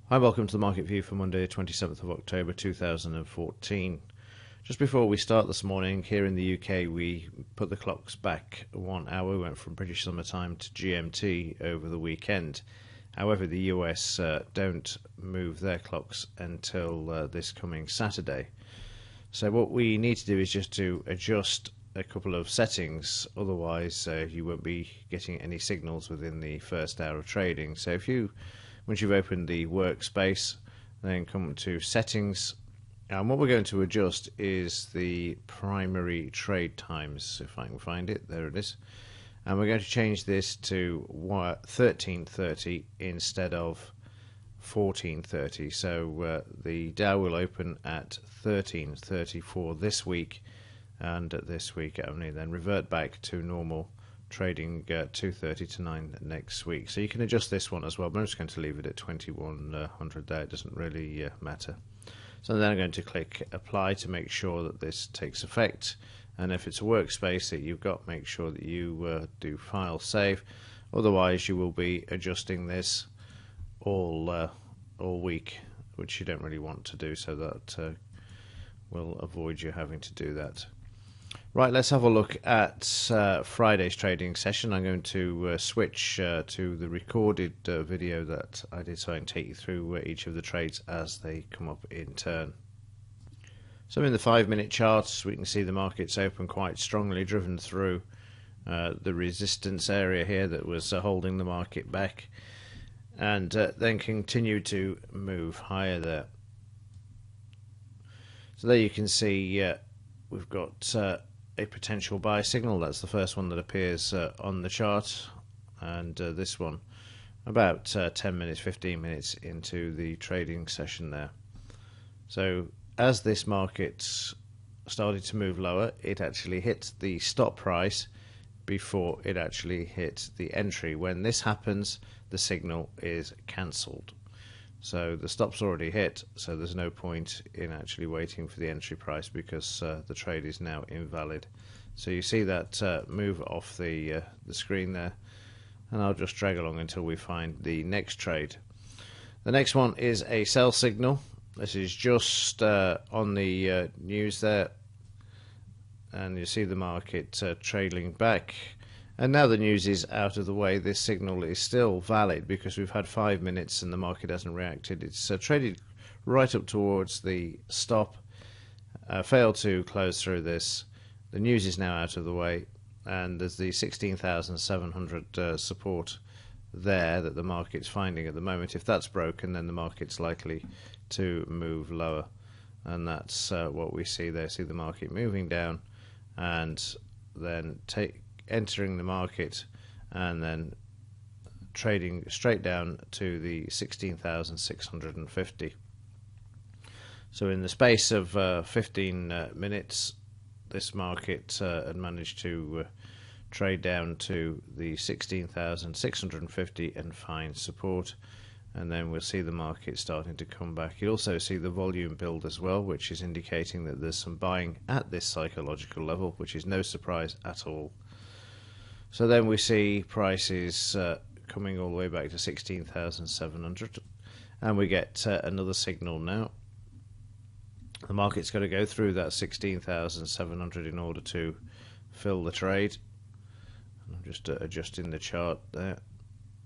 Hi, welcome to the Market View for Monday, 27th of October 2014. Just before we start this morning, here in the UK, we put the clocks back 1 hour. We went from British Summer Time to GMT over the weekend. However, the US don't move their clocks until this coming Saturday. So what we need to do is just to adjust a couple of settings, otherwise you won't be getting any signals within the first hour of trading. So once you've opened the workspace, then come to settings, and what we're going to adjust is the primary trade times. If I can find it, there it is. And we're going to change this to 13:30 instead of 14:30. So the Dow will open at 13:30 for this week, and this week only, then revert back to normal trading 2:30 to 9 next week. So you can adjust this one as well, but I'm just going to leave it at 2100 there. It doesn't really matter. So then I'm going to click apply to make sure that this takes effect, and if it's a workspace that you've got, make sure that you do file save, otherwise you will be adjusting this all week, which you don't really want to do, so that will avoid you having to do that. Right, let's have a look at Friday's trading session. I'm going to switch to the recorded video that I did, so I can take you through each of the trades as they come up in turn. So in the 5-minute chart, we can see the market's open quite strongly, driven through the resistance area here that was holding the market back, and then continue to move higher there. So there you can see we've got a potential buy signal. That's the first one that appears on the chart, and this one about 10 minutes, 15 minutes into the trading session there. So as this market started to move lower, it actually hit the stop price before it actually hit the entry. When this happens, the signal is cancelled. So the stop's already hit, so there's no point in actually waiting for the entry price, because the trade is now invalid. So you see that move off the screen there, and I'll just drag along until we find the next trade. The next one is a sell signal. This is just on the news there, and you see the market trailing back. And now the news is out of the way, this signal is still valid because we've had 5 minutes and the market hasn't reacted. It's traded right up towards the stop, failed to close through this. The news is now out of the way, and there's the 16,700 support there that the market's finding at the moment. If that's broken, then the market's likely to move lower, and that's what we see there. See the market moving down and then entering the market and then trading straight down to the 16,650. So in the space of 15 minutes, this market had managed to trade down to the 16,650 and find support, and then we'll see the market starting to come back. You'll also see the volume build as well, which is indicating that there's some buying at this psychological level, which is no surprise at all. So then we see prices coming all the way back to 16,700, and we get another signal now. The market's got to go through that 16,700 in order to fill the trade. I'm just adjusting the chart there,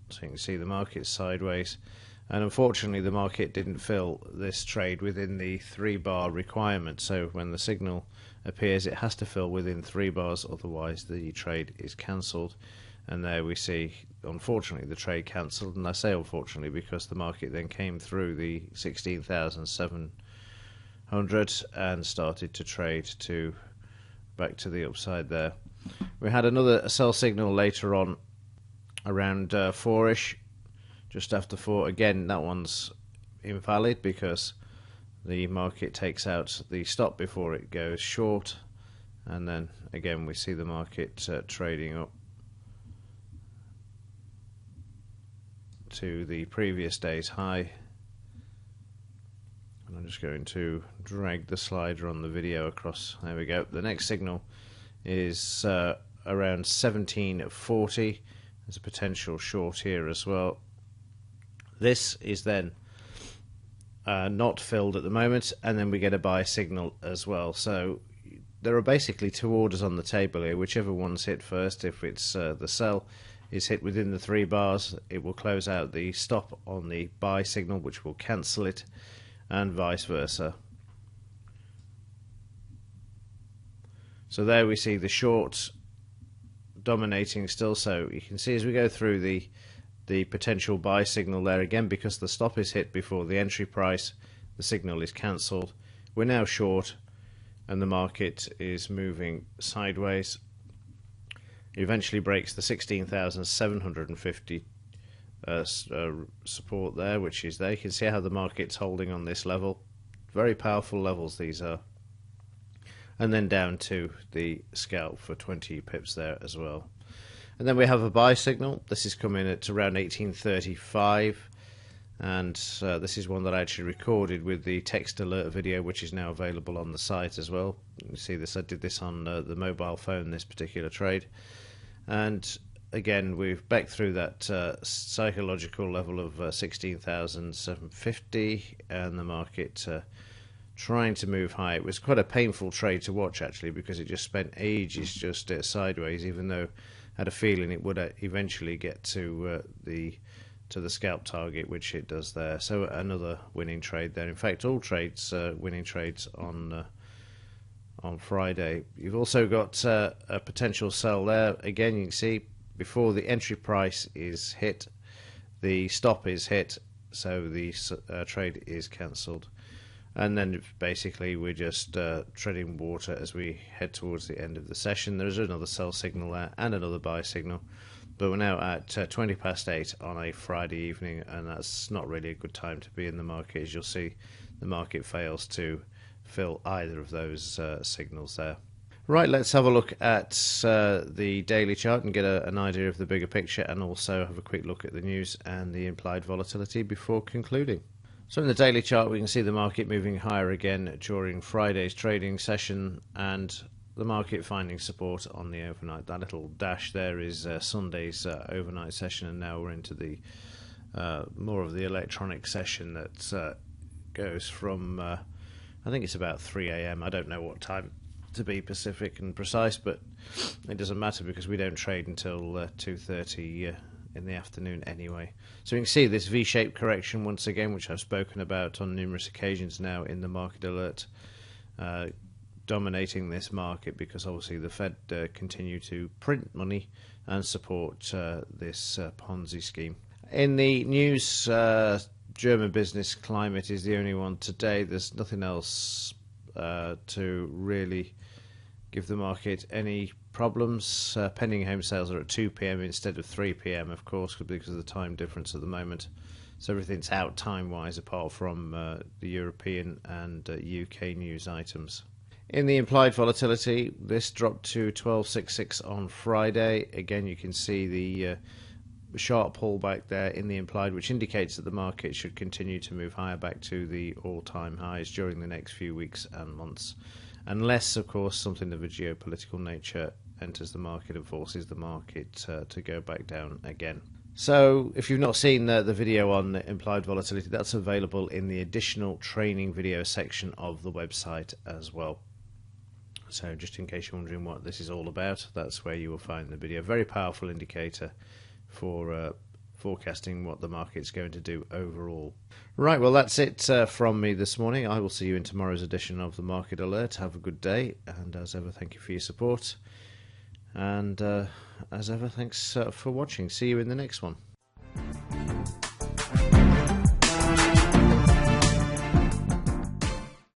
so you can see the market's sideways, and unfortunately the market didn't fill this trade within the 3-bar requirement. So when the signal appears, it has to fill within 3 bars, otherwise the trade is cancelled. And there we see, unfortunately, the trade cancelled, and I say unfortunately because the market then came through the 16,700 and started to trade back to the upside there. We had another sell signal later on around 4ish, just after 4. Again, that one's invalid because the market takes out the stop before it goes short, and then again we see the market trading up to the previous day's high. And I'm just going to drag the slider on the video across. There we go. The next signal is around 1740. There's a potential short here as well. This is then not filled at the moment, and then we get a buy signal as well. So there are basically two orders on the table here. Whichever one's hit first, if it's the sell is hit within the 3 bars, it will close out the stop on the buy signal, which will cancel it, and vice versa. So there we see the short dominating still. So you can see as we go through the potential buy signal there, again, because the stop is hit before the entry price, the signal is cancelled. We're now short, and the market is moving sideways. It eventually breaks the 16,750 support there, which is there. You can see how the market's holding on this level. Very powerful levels these are. And then down to the scalp for 20 pips there as well. And then we have a buy signal. This is coming at around 1835, and this is one that I actually recorded with the text alert video, which is now available on the site as well. You see this, I did this on the mobile phone, this particular trade. And again, we've back through that psychological level of 16,750, and the market trying to move high. It was quite a painful trade to watch, actually, because it just spent ages just sideways, even though I had a feeling it would eventually get to the scalp target, which it does there. So another winning trade there. In fact, all trades winning trades on Friday. You've also got a potential sell there. Again, you can see before the entry price is hit, the stop is hit, so the trade is cancelled. And then basically we're just treading water as we head towards the end of the session. There's another sell signal there and another buy signal, but we're now at 20 past 8 on a Friday evening, and that's not really a good time to be in the market. As you'll see, the market fails to fill either of those signals there. Right, let's have a look at the daily chart and get an idea of the bigger picture, and also have a quick look at the news and the implied volatility before concluding. So in the daily chart, we can see the market moving higher again during Friday's trading session, and the market finding support on the overnight. That little dash there is Sunday's overnight session, and now we're into the more of the electronic session that goes from I think it's about 3 a.m. I don't know what time to be specific and precise, but it doesn't matter because we don't trade until 2:30 in the afternoon anyway. So you can see this V-shaped correction once again, which I've spoken about on numerous occasions now in the market alert, dominating this market because obviously the Fed continue to print money and support this Ponzi scheme. In the news, German business climate is the only one today. There's nothing else to really give the market any problems. Pending home sales are at 2 p.m. instead of 3 p.m. of course, because of the time difference at the moment. So everything's out time-wise apart from the European and UK news items. In the implied volatility, this dropped to 1266 on Friday. Again, you can see the sharp pullback there in the implied, which indicates that the market should continue to move higher back to the all-time highs during the next few weeks and months. Unless, of course, something of a geopolitical nature enters the market and forces the market to go back down again. So, if you've not seen the video on the implied volatility, that's available in the additional training video section of the website as well. So, just in case you're wondering what this is all about, that's where you will find the video. Very powerful indicator for forecasting what the market's going to do overall. Right, well, that's it from me this morning. I will see you in tomorrow's edition of the Market Alert. Have a good day, and as ever, thank you for your support. And as ever, thanks for watching. See you in the next one.